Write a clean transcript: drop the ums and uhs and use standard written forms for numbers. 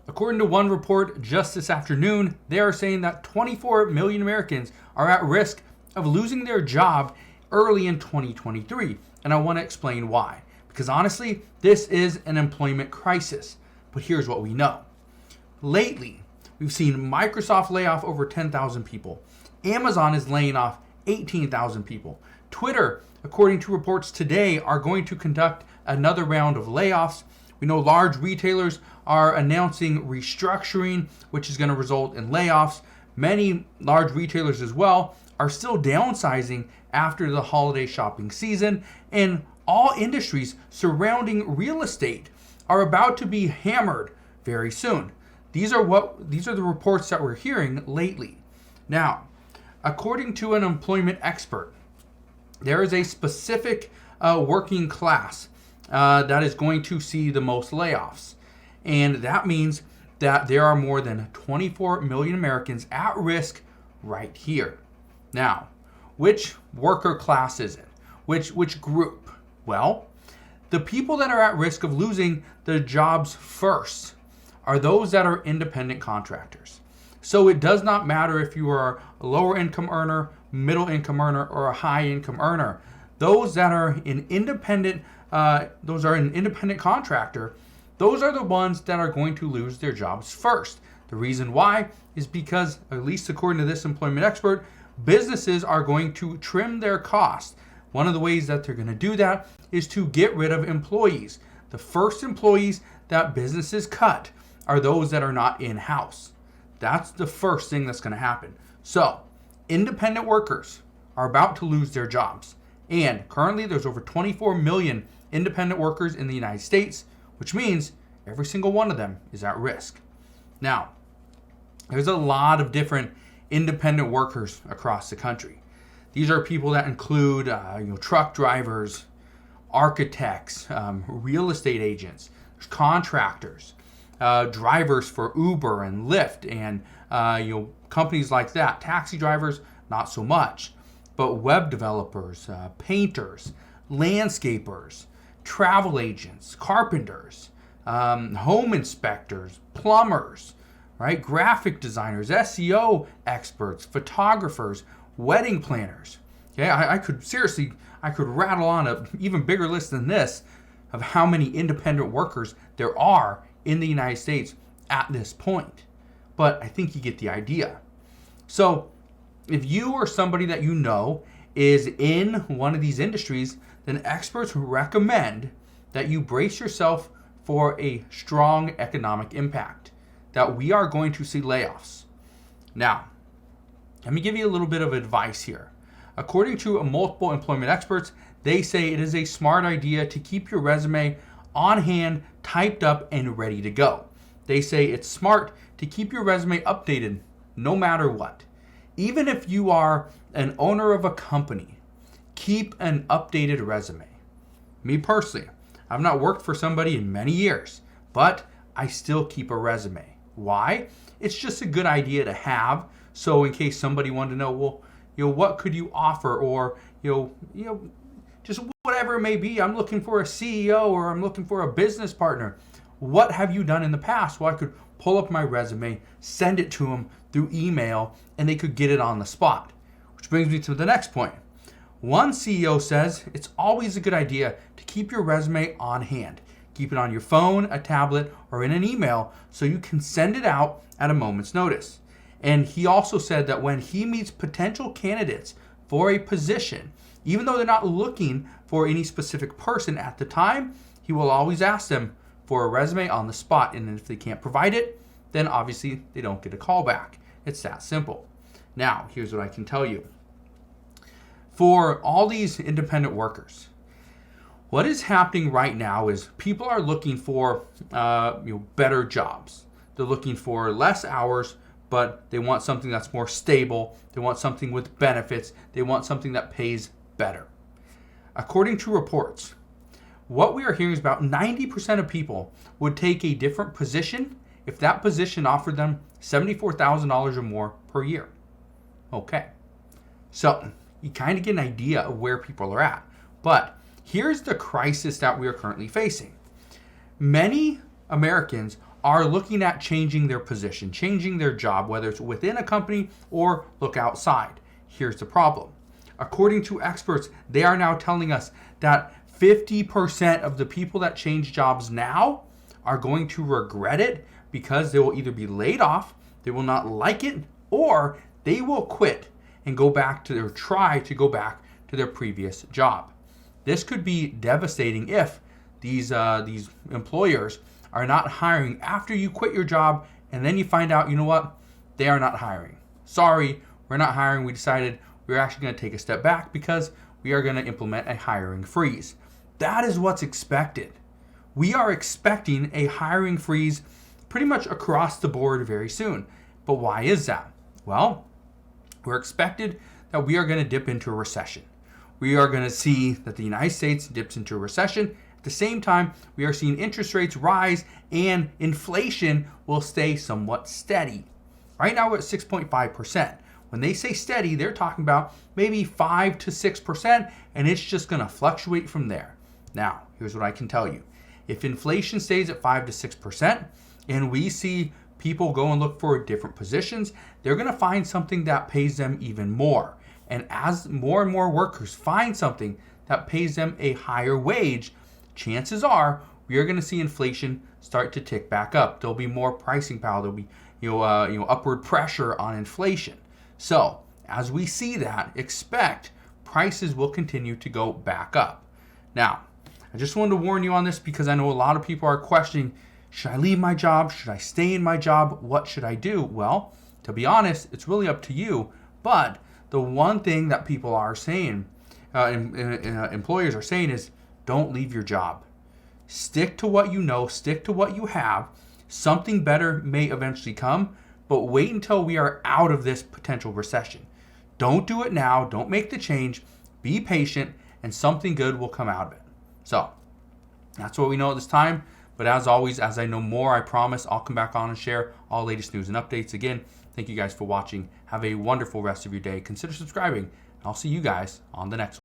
According to one report just this afternoon, they are saying that 24 million Americans are at risk of losing their job early in 2023. And I want to explain why. Because honestly, this is an employment crisis. But here's what we know. Lately, we've seen Microsoft lay off over 10,000 people. Amazon is laying off 18,000 people. Twitter, according to reports today, are going to conduct another round of layoffs. We know large retailers are announcing restructuring, which is going to result in layoffs. Many large retailers as well are still downsizing after the holiday shopping season, and all industries surrounding real estate are about to be hammered very soon. These are the reports that we're hearing lately. Now, according to an employment expert, there is a specific working class that is going to see the most layoffs. And that means that there are more than 24 million Americans at risk right here. Now, which worker class is it? Which group? Well, the people that are at risk of losing their jobs first are those that are independent contractors. So it does not matter if you are a lower income earner, middle income earner, or a high income earner. Those that are an independent contractor, those are the ones that are going to lose their jobs first. The reason why is because, at least according to this employment expert, businesses are going to trim their costs. One of the ways that they're going to do that is to get rid of employees. The first employees that businesses cut are those that are not in-house. That's the first thing that's going to happen. So, independent workers are about to lose their jobs. And currently there's over 24 million independent workers in the United States, which means every single one of them is at risk. Now, there's a lot of different independent workers across the country. These are people that include truck drivers, architects, real estate agents, contractors, drivers for Uber and Lyft, and companies like that. Taxi drivers, not so much, but web developers, painters, landscapers, travel agents, carpenters, home inspectors, plumbers, right? Graphic designers, SEO experts, photographers, wedding planners. Okay, I could rattle on an even bigger list than this of how many independent workers there are in the United States at this point. But I think you get the idea. So if you or somebody that you know is in one of these industries, then experts recommend that you brace yourself for a strong economic impact, that we are going to see layoffs. Now, let me give you a little bit of advice here. According to multiple employment experts, they say it is a smart idea to keep your resume on hand, typed up, and ready to go. They say it's smart to keep your resume updated no matter what. Even if you are an owner of a company, keep an updated resume. Me personally, I've not worked for somebody in many years, but I still keep a resume. Why? It's just a good idea to have. So in case somebody wanted to know, well, what could you offer, or just whatever it may be. I'm looking for a CEO, or I'm looking for a business partner. What have you done in the past? Well, I could pull up my resume, send it to them through email, and they could get it on the spot. Which brings me to the next point. One CEO says it's always a good idea to keep your resume on hand. Keep it on your phone, a tablet, or in an email so you can send it out at a moment's notice. And he also said that when he meets potential candidates for a position, even though they're not looking for any specific person at the time, he will always ask them for a resume on the spot. And if they can't provide it, then obviously they don't get a call back. It's that simple. Now, here's what I can tell you. For all these independent workers, what is happening right now is people are looking for better jobs. They're looking for less hours, but they want something that's more stable. They want something with benefits. They want something that pays better. According to reports, what we are hearing is about 90% of people would take a different position if that position offered them $74,000 or more per year. Okay, so you kind of get an idea of where people are at. But here's the crisis that we are currently facing. Many Americans are looking at changing their position, changing their job, whether it's within a company or look outside. Here's the problem. According to experts, they are now telling us that 50% of the people that change jobs now are going to regret it because they will either be laid off, they will not like it, or they will quit and go back to or try to go back to their previous job. This could be devastating if these employers are not hiring after you quit your job and then you find out, you know what, they are not hiring. Sorry, we're not hiring. We decided we're actually going to take a step back because we are going to implement a hiring freeze. That is what's expected. We are expecting a hiring freeze pretty much across the board very soon. But why is that? Well, we're expected that we are going to dip into a recession. We are going to see that the United States dips into a recession. At the same time, we are seeing interest rates rise and inflation will stay somewhat steady. Right now we're at 6.5%. When they say steady, they're talking about maybe 5 to 6%, and it's just going to fluctuate from there. Now, here's what I can tell you. If inflation stays at 5 to 6%, and we see people go and look for different positions, they're going to find something that pays them even more. And as more and more workers find something that pays them a higher wage, chances are we are going to see inflation start to tick back up. There'll be more pricing power. There'll be upward pressure on inflation. So as we see that, expect prices will continue to go back up. Now, I just wanted to warn you on this because I know a lot of people are questioning, should I leave my job? Should I stay in my job? What should I do? Well, to be honest, it's really up to you. But the one thing that people are saying, employers are saying is, don't leave your job. Stick to what you know, stick to what you have. Something better may eventually come, but wait until we are out of this potential recession. Don't do it now. Don't make the change. Be patient, and something good will come out of it. So that's what we know at this time. But as always, as I know more, I promise I'll come back on and share all latest news and updates. Again, thank you guys for watching. Have a wonderful rest of your day. Consider subscribing. I'll see you guys on the next one.